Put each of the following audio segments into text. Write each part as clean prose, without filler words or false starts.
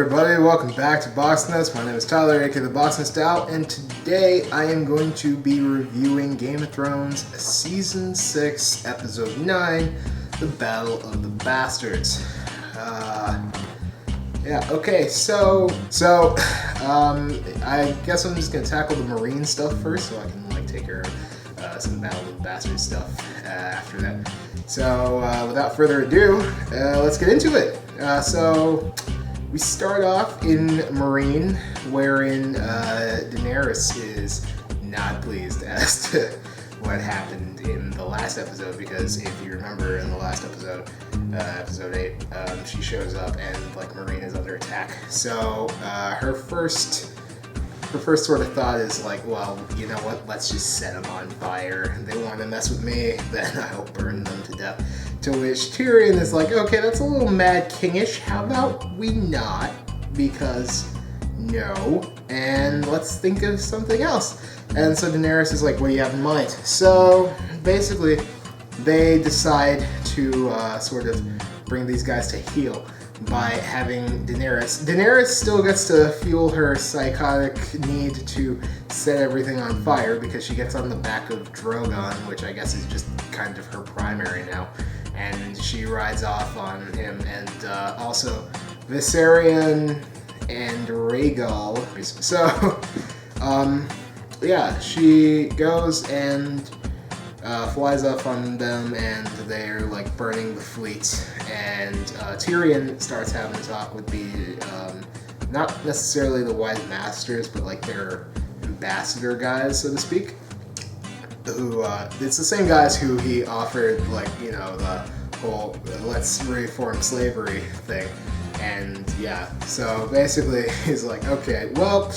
everybody, welcome back to Box Nest. My name is Tyler, aka the Box Nest Out, and today I am going to be reviewing Game of Thrones Season 6, Episode 9, The Battle of the Bastards. I guess I'm just going to tackle the Marine stuff first, so I can take care of some Battle of the Bastards stuff after that. So, without further ado, let's get into it. We start off in Marine, wherein Daenerys is not pleased as to what happened in the last episode, because if you remember in the last episode, episode 8, she shows up and Marine is under attack. So her first sort of thought is well, you know what, let's just set them on fire. They want to mess with me, then I'll burn them to death. To which Tyrion is okay, that's a little Mad King-ish. How about we not? Because no. And let's think of something else. And so Daenerys is what do you have in mind? So basically, they decide to sort of bring these guys to heel by having Daenerys. Daenerys still gets to fuel her psychotic need to set everything on fire because she gets on the back of Drogon, which I guess is just kind of her primary now. And she rides off on him, and also Viserion and Rhaegal. So, she goes and flies up on them, and they're burning the fleet. And Tyrion starts having a talk with the not necessarily the Wise Masters, but their ambassador guys, so to speak. Who it's the same guys who he offered the whole let's reform slavery thing. And so basically he's okay, well,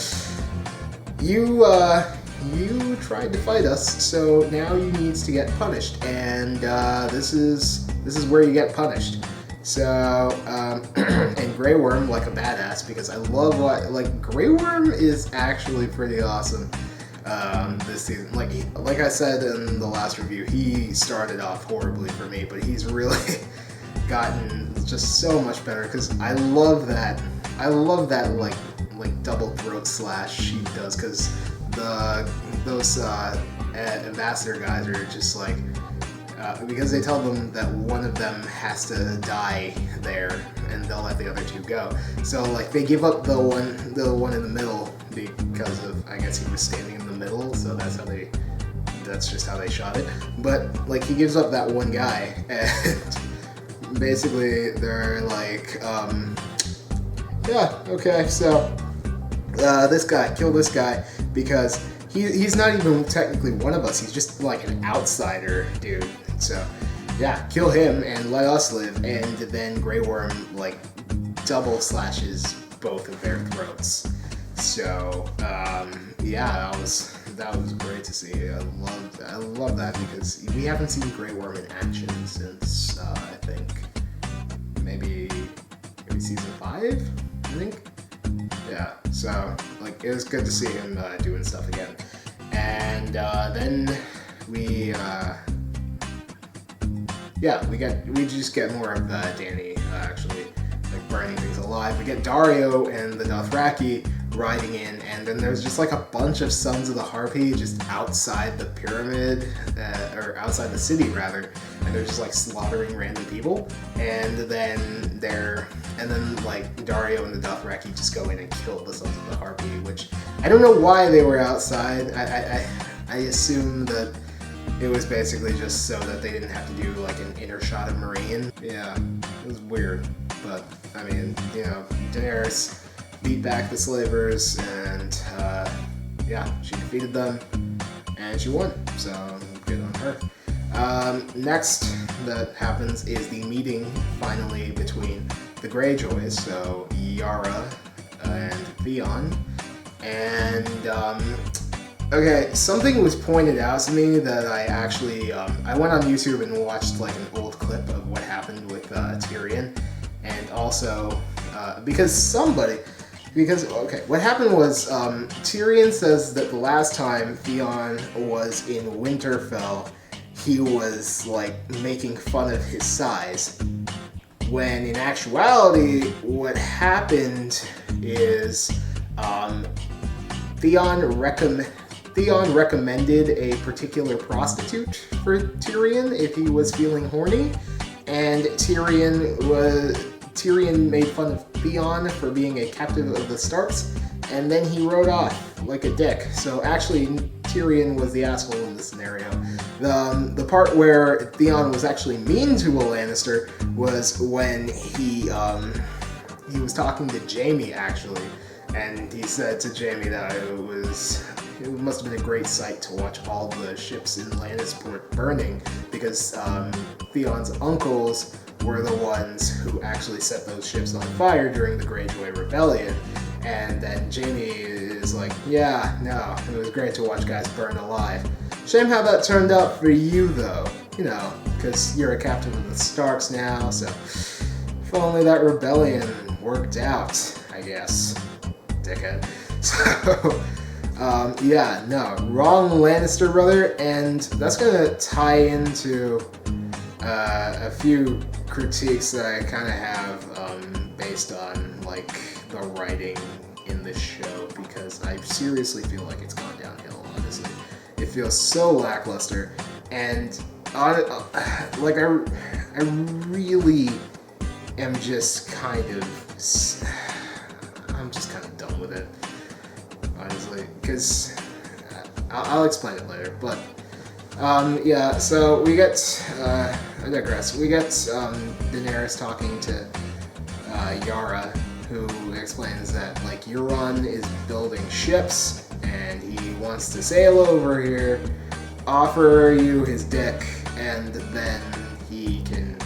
you tried to fight us, so now you need to get punished, and this is where you get punished. So and Grey Worm, a badass, because I love Grey Worm is actually pretty awesome. This season, like I said in the last review, he started off horribly for me, but he's really gotten just so much better, because I love that double throat slash she does, because those ambassador guys are just because they tell them that one of them has to die there, and they'll let the other two go. So they give up the one in the middle because of, I guess, he was standing in the middle. So that's just how they shot it. But he gives up that one guy, and basically they're okay, so this guy, kill this guy, because he's not even technically one of us. He's just an outsider dude. So kill him and let us live. And then Grey Worm double slashes both of their throats. So that was great to see. I love that, because we haven't seen Grey Worm in action since I think maybe season 5. I think. Yeah. So it was good to see him doing stuff again. And then we just get more of Dany actually burning things alive. We get Dario and the Dothraki riding in, and then there's just a bunch of Sons of the Harpy just outside the pyramid, or outside the city rather, and they're just slaughtering random people. And then Dario and the Dothraki just go in and kill the Sons of the Harpy, which I don't know why they were outside. I assume that it was basically just so that they didn't have to do an inner shot of Marine. Yeah, it was weird, but I mean, Daenerys beat back the slavers, and she defeated them, and she won, so good on her. Next that happens is the meeting, finally, between the Greyjoys, so Yara and Theon, and okay, something was pointed out to me that I actually, I went on YouTube and watched an old clip of what happened with Tyrion, and also, what happened was, Tyrion says that the last time Theon was in Winterfell, he was, making fun of his size, when in actuality, what happened is Theon recommended a particular prostitute for Tyrion if he was feeling horny, and Tyrion made fun of Theon for being a captive of the Starks, and then he rode off like a dick. So actually, Tyrion was the asshole in this scenario. The part where Theon was actually mean to a Lannister was when he was talking to Jaime, actually, and he said to Jaime that it must have been a great sight to watch all the ships in Lannisport burning, because Theon's uncles were the ones who actually set those ships on fire during the Greyjoy Rebellion. And then Jaime is like, yeah, no, it was great to watch guys burn alive. Shame how that turned out for you, though. You know, because you're a captain of the Starks now, so if only that rebellion worked out, I guess. Dickhead. So, yeah, no, wrong Lannister, brother, and that's gonna tie into a few critiques that I kind of have based on, like, the writing in this show, because I seriously feel like it's gone downhill, honestly. It feels so lackluster, and like I really am just kind of done with it, honestly, because I'll explain it later, but yeah, so we get I digress. We get Daenerys talking to Yara, who explains that, like, Euron is building ships and he wants to sail over here, offer you his dick, and then he can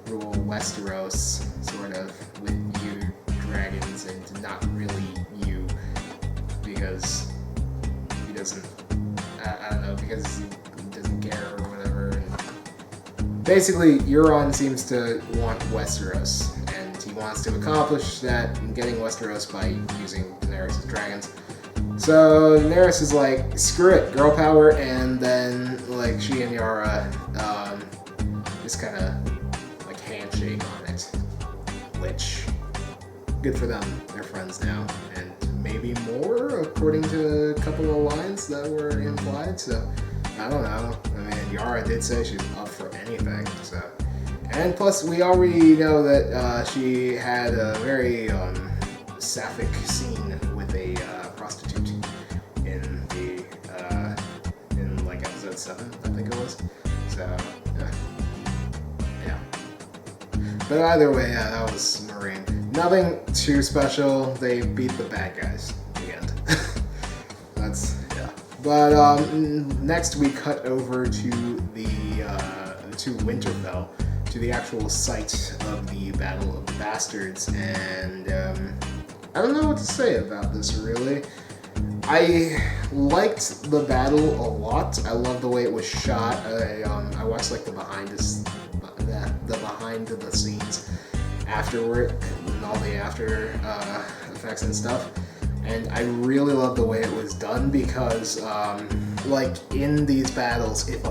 rule Westeros, sort of, with you dragons, and not really you, because he doesn't, I don't know, because he doesn't care or whatever. And basically, Euron seems to want Westeros, and he wants to accomplish that in getting Westeros by using Daenerys' dragons. So Daenerys is like, screw it, girl power, and then, like, she and Yara just kind of, like, handshake on it, which, good for them, they're friends now, and maybe more, according to a couple of lines that were implied, so, I don't know. I mean, Yara did say she's up for anything, so. And plus, we already know that she had a very sapphic scene with a prostitute in the in, like, episode 7, I think it was. So, yeah. But either way, yeah, that was Marine. Nothing too special. They beat the bad guys in the end. That's, yeah. But next we cut over to the to Winterfell, to the actual site of the Battle of the Bastards, and I don't know what to say about this, really. I liked the battle a lot. I love the way it was shot. I watched, like, the behind the scenes afterward, and all the after effects and stuff. And I really love the way it was done, because, like, in these battles, if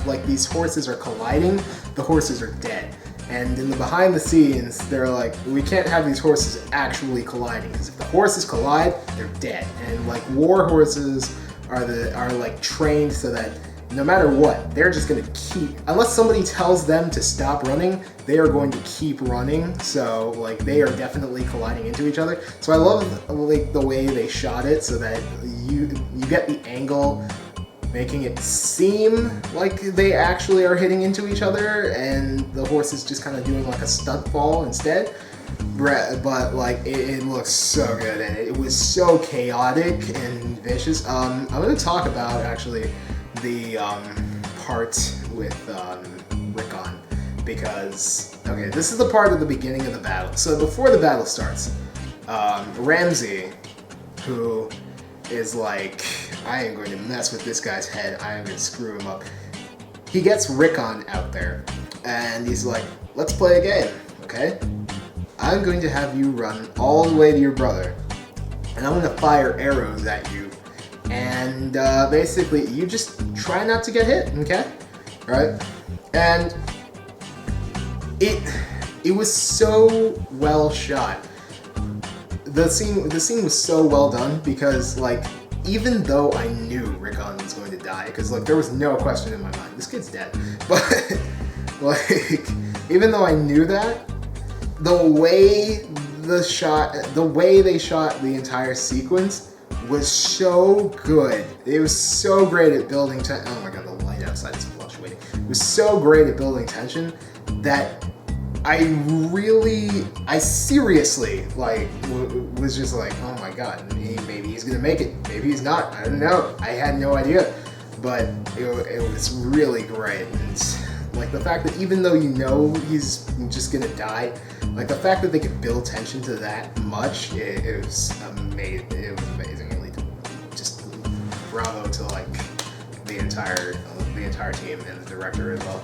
like, these horses are colliding, the horses are dead. And in the behind the scenes, they're like, we can't have these horses actually colliding, because if the horses collide, they're dead. And, like, war horses are like trained so that no matter what, they're just gonna keep, unless somebody tells them to stop running, they are going to keep running. So, like, they are definitely colliding into each other. So I love, like, the way they shot it, so that you get the angle, making it seem like they actually are hitting into each other, and the horse is just kind of doing, like, a stunt fall instead. But, like, it looks so good, and it was so chaotic and vicious. I'm going to talk about, actually, the part with Rickon, because, okay, this is the part at the beginning of the battle. So before the battle starts, Ramsay, who is like, I am going to mess with this guy's head, I am going to screw him up, he gets Rickon out there, and he's like, let's play a game, okay? I'm going to have you run all the way to your brother, and I'm going to fire arrows at you, and basically, you just try not to get hit, okay? Right? And it it was so well shot. The scene was so well done because, like, even though I knew Rickon was going to die, because, like, there was no question in my mind, this kid's dead. But, like, even though I knew that, the way they shot the entire sequence was so good. It was so great at building tension. Oh my god, the light outside is fluctuating. It was so great at building tension that I seriously, like, was just like, oh my god, maybe he's gonna make it, maybe he's not, I don't know, I had no idea, but it was really great. And like, the fact that even though you know he's just gonna die, like, the fact that they could build tension to that much, it was amazing. It was amazing. Really, just bravo to, like, the entire team and the director as well.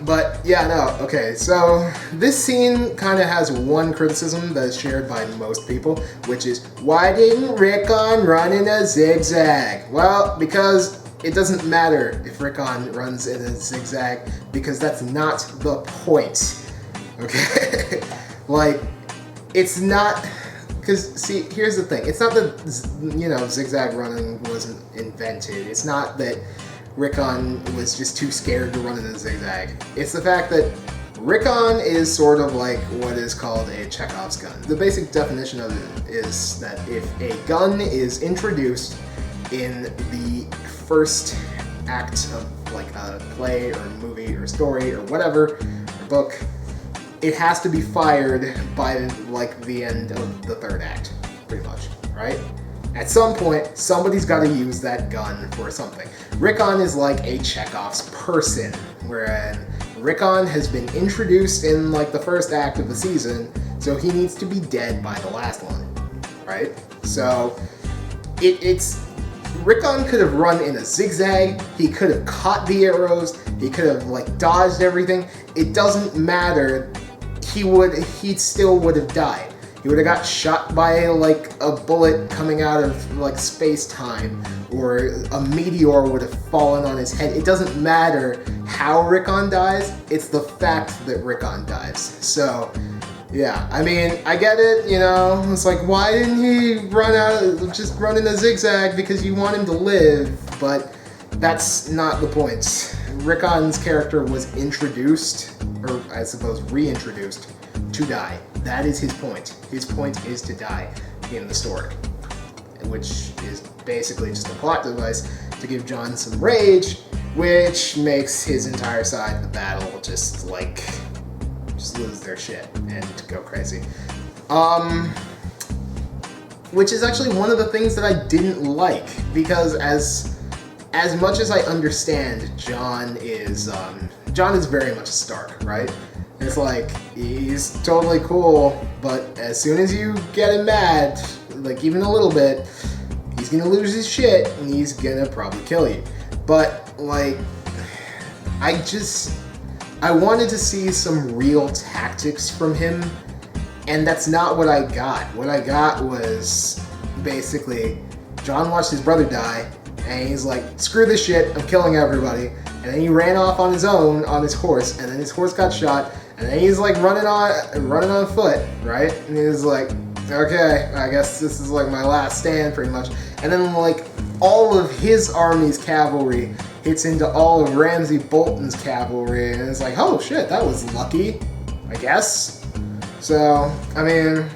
But yeah, no, okay, so this scene kind of has one criticism that is shared by most people, which is, why didn't Rickon run in a zigzag? Well, because it doesn't matter if Rickon runs in a zigzag, because that's not the point, okay? Like, it's not, because, see, here's the thing, it's not that, you know, zigzag running wasn't invented, it's not that Rickon was just too scared to run in a zigzag. It's the fact that Rickon is sort of like what is called a Chekhov's gun. The basic definition of it is that if a gun is introduced in the first act of, like, a play or a movie or story or whatever, or book, it has to be fired by, like, the end of the third act, pretty much, right? At some point, somebody's got to use that gun for something. Rickon is like a Chekhov's person, whereas Rickon has been introduced in, like, the first act of the season, so he needs to be dead by the last one, right? So, it's Rickon could have run in a zigzag, he could have caught the arrows, he could have, like, dodged everything. It doesn't matter, he still would have died. He would have got shot by, like, a bullet coming out of, like, space-time, or a meteor would have fallen on his head. It doesn't matter how Rickon dies, it's the fact that Rickon dies. So, yeah, I mean, I get it, you know, it's like, why didn't he just run in a zigzag because you want him to live, but that's not the point. Rickon's character was introduced, or I suppose reintroduced, to die. That is his point. His point is to die in the story, which is basically just a plot device to give Jon some rage, which makes his entire side of the battle just lose their shit and go crazy. Which is actually one of the things that I didn't like, because as much as I understand Jon is very much a Stark, right? It's like, he's totally cool, but as soon as you get him mad, like, even a little bit, he's gonna lose his shit, and he's gonna probably kill you. But, like, I wanted to see some real tactics from him, and that's not what I got. What I got was, basically, Jon watched his brother die, and he's like, screw this shit, I'm killing everybody. And then he ran off on his own, on his horse, and then his horse got shot, and then he's like running on foot, right? And he's like, okay, I guess this is like my last stand, pretty much. And then, like, all of his army's cavalry hits into all of Ramsay Bolton's cavalry, and it's like, oh shit, that was lucky, I guess. So, I mean,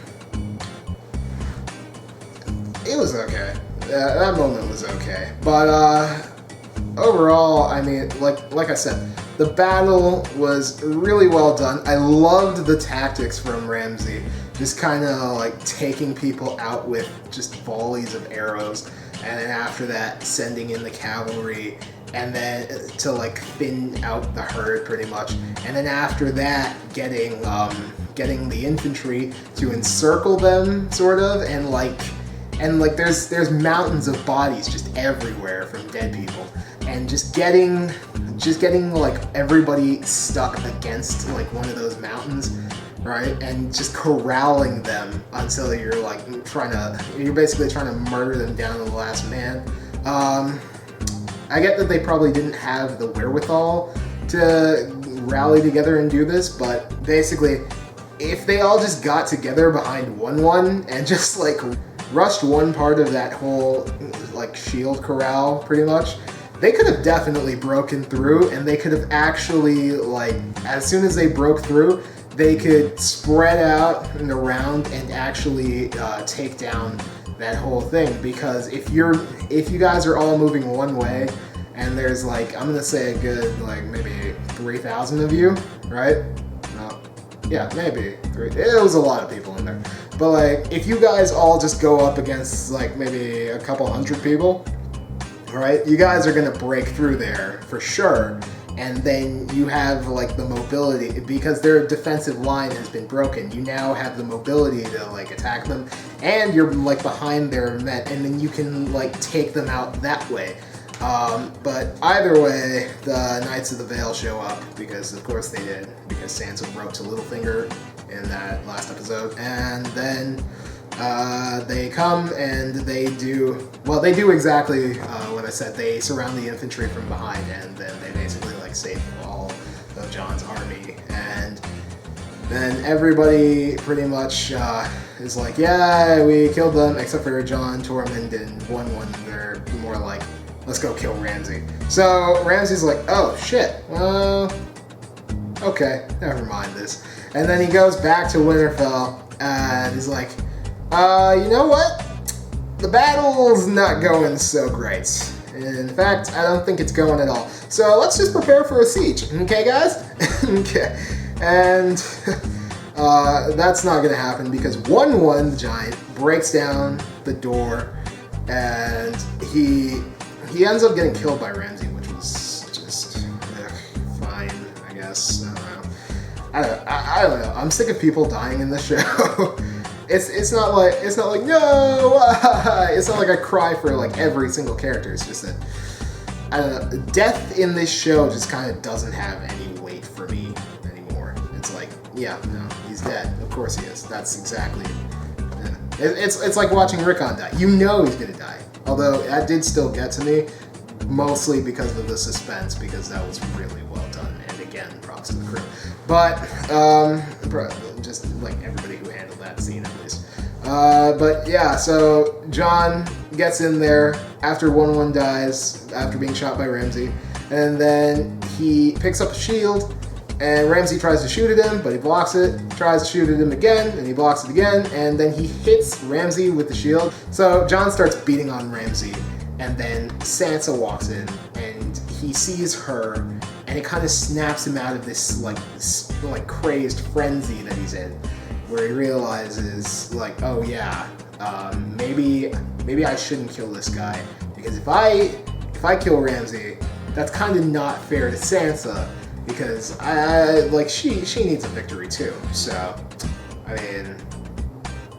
it was okay. That moment was okay. But, overall, I mean, like I said, the battle was really well done. I loved the tactics from Ramsay, just kind of like taking people out with just volleys of arrows, and then after that sending in the cavalry, and then to, like, thin out the herd pretty much, and then after that getting the infantry to encircle them, sort of, and there's mountains of bodies just everywhere from dead people, and just getting like everybody stuck against, like, one of those mountains, right, and just corralling them until you're like you're basically trying to murder them down to the last man. I get that they probably didn't have the wherewithal to rally together and do this, but basically, if they all just got together behind 1-1 and just like rushed one part of that whole like shield corral pretty much, they could have definitely broken through, and they could have actually, like, as soon as they broke through, they could spread out and around and actually take down that whole thing. Because if you guys are all moving one way, and there's like, I'm gonna say a good like maybe 3,000 of you, right? No, yeah, maybe it was a lot of people in there. But like, if you guys all just go up against like maybe a couple hundred people, right? You guys are gonna break through there for sure. And then you have like the mobility, because their defensive line has been broken. You now have the mobility to like attack them, and you're like behind their men, and then you can like take them out that way. But either way, the Knights of the Vale show up, because of course they did, because Sansa broke to Littlefinger in that last episode, and then they come and they do exactly what I said. They surround the infantry from behind, and then they basically like save all of Jon's army, and then everybody pretty much is like, yeah, we killed them, except for Jon, Tormund, and 1-1. They're more like, let's go kill Ramsay. So Ramsay's like, oh shit, okay, never mind this. And then he goes back to Winterfell, and he's like, you know what? The battle's not going so great. In fact, I don't think it's going at all. So let's just prepare for a siege, okay, guys? Okay. And that's not gonna happen, because 1-1, the giant, breaks down the door, and he ends up getting killed by Ramsay, which was just fine, I guess. I don't know. I'm sick of people dying in this show. It's not like no. It's not like I cry for like every single character. It's just that, I don't know. Death in this show just kind of doesn't have any weight for me anymore. It's like, yeah, no, he's dead. Of course he is. That's exactly. Yeah. It's like watching Rickon die. You know he's gonna die. Although that did still get to me, mostly because of the suspense, because that was really well done. And again, props to the crew. But just like everybody who handled that scene at least. But yeah, so Jon gets in there after 1-1 dies, after being shot by Ramsay, and then he picks up a shield, and Ramsay tries to shoot at him, but he blocks it, tries to shoot at him again, and he blocks it again, and then he hits Ramsay with the shield. So Jon starts beating on Ramsay, and then Sansa walks in, and he sees her, and it kind of snaps him out of this like crazed frenzy that he's in, where he realizes like, oh yeah, maybe I shouldn't kill this guy, because if I kill Ramsay, that's kind of not fair to Sansa, because she needs a victory too. So I mean,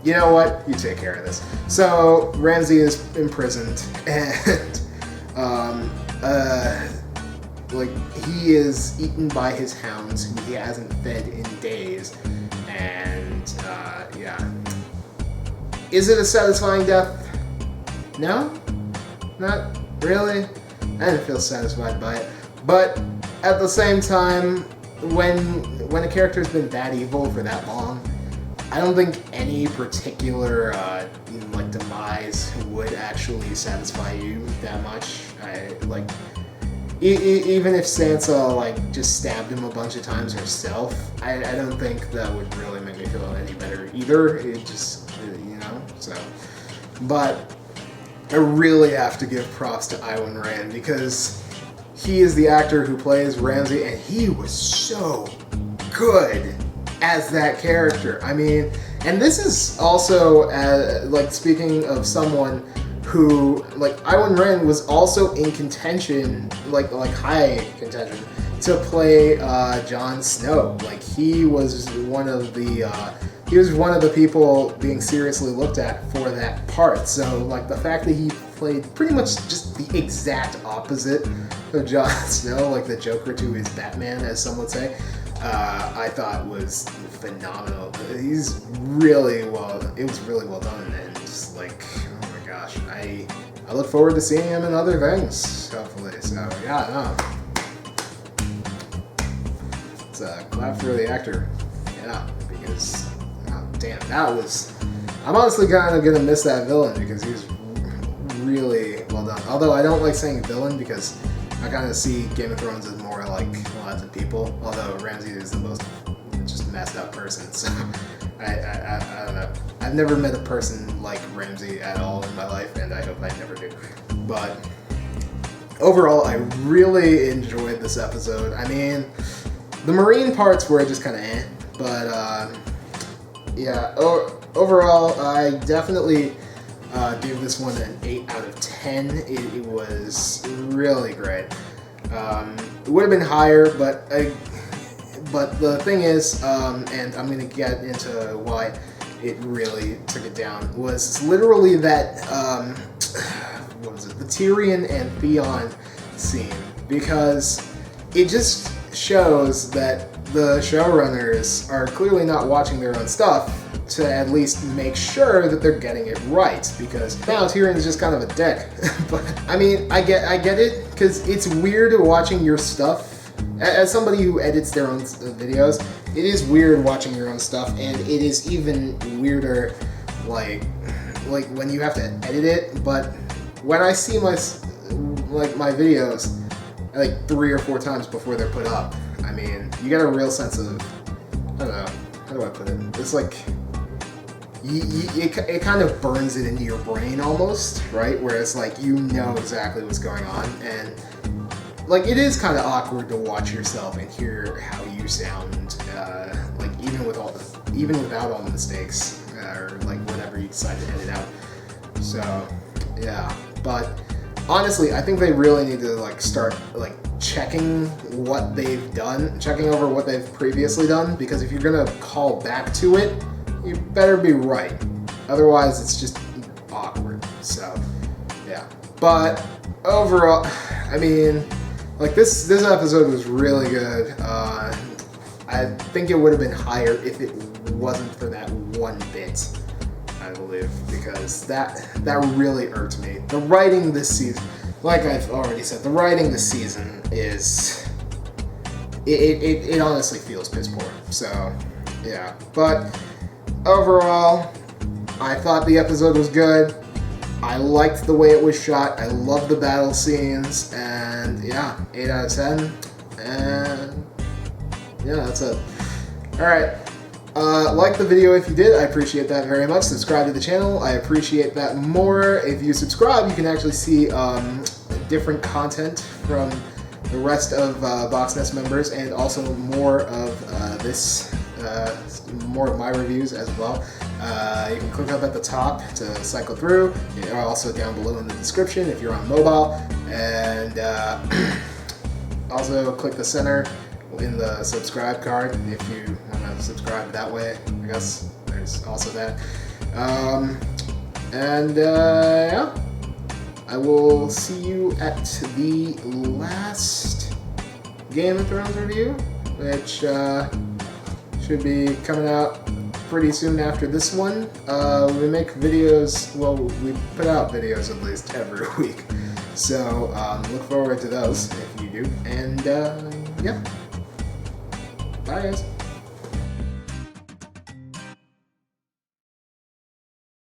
you know what? You take care of this. So Ramsay is imprisoned, and he is eaten by his hounds, who he hasn't fed in days. And yeah, is it a satisfying death? No, not really. I didn't feel satisfied by it. But at the same time, when a character's been that evil for that long, I don't think any particular demise would actually satisfy you that much. Even if Sansa just stabbed him a bunch of times herself, I don't think that would really make me feel any better either. It just, so. But I really have to give props to Iwan Rand, because he is the actor who plays Ramsay, and he was so good as that character. I mean, and this is also, speaking of someone who, Iwan Rand was also in contention, high contention, to play Jon Snow. He was one of the people being seriously looked at for that part. So, the fact that he played pretty much just the exact opposite of Jon Snow, the Joker to his Batman, as some would say, I thought was phenomenal. It was really well done, and just oh my gosh, I look forward to seeing him in other things, hopefully. So yeah, no. Let's clap for the actor. Yeah, because oh, damn, that was. I'm honestly kind of gonna miss that villain because he was really well done. Although I don't like saying villain because I kind of see Game of Thrones as more like lots of people. Although Ramsay is the most just messed up person, so I don't know. I've never met a person like Ramsay at all in my life, and I hope I never do. But overall, I really enjoyed this episode. I mean, the Marine parts were just kind of eh, but yeah. Overall, I definitely give this one an 8 out of 10. It was really great. It would have been higher, but the thing is, and I'm gonna get into why it really took it down, was literally that what was it? The Tyrion and Theon scene, because it just shows that the showrunners are clearly not watching their own stuff to at least make sure that they're getting it right, because now Tyrion is just kind of a dick. But I mean, I get it, because it's weird watching your stuff. As somebody who edits their own videos, it is weird watching your own stuff, and it is even weirder like when you have to edit it. But when I see my videos like 3 or 4 times before they're put up, I mean, you get a real sense of, I don't know, how do I put it? It's like it kind of burns it into your brain almost, right? Where it's like you know exactly what's going on, and like it is kind of awkward to watch yourself and hear how you sound, like even without all the mistakes or like whatever you decide to edit out. So yeah, but honestly, I think they really need to like start like checking what they've done, checking over what they've previously done, because if you're gonna call back to it, you better be right. Otherwise, it's just awkward. So yeah, but overall, I mean, like this episode was really good. I think it would have been higher if it wasn't for that one bit, I believe, because that really irked me. The writing this season, like I've already said, the writing this season is it honestly feels piss poor. So yeah, but overall, I thought the episode was good. I liked the way it was shot. I loved the battle scenes, and yeah, 8 out of 10. And yeah, that's it. Alright, like the video if you did, I appreciate that very much. Subscribe to the channel, I appreciate that more. If you subscribe, you can actually see different content from the rest of Box Nest members, and also more of more of my reviews as well. You can click up at the top to cycle through. They're also down below in the description if you're on mobile, and also click the center in the subscribe card if you want to subscribe that way. I guess there's also that. Yeah, I will see you at the last Game of Thrones review, which should be coming out pretty soon after this one. We make videos, well, we put out videos at least every week, so look forward to those if you do. And yeah, bye guys.